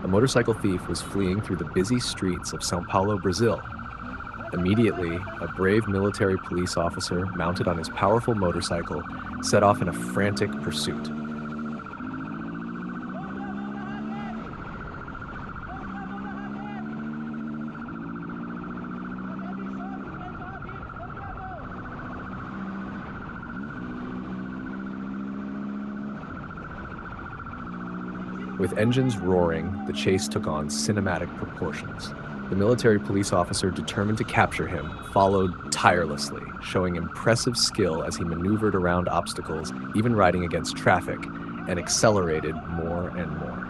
A motorcycle thief was fleeing through the busy streets of Sao Paulo, Brazil. Immediately, a brave military police officer mounted on his powerful motorcycle set off in a frantic pursuit. With engines roaring, the chase took on cinematic proportions. The military police officer determined to capture him followed tirelessly, showing impressive skill as he maneuvered around obstacles, even riding against traffic, and accelerated more and more.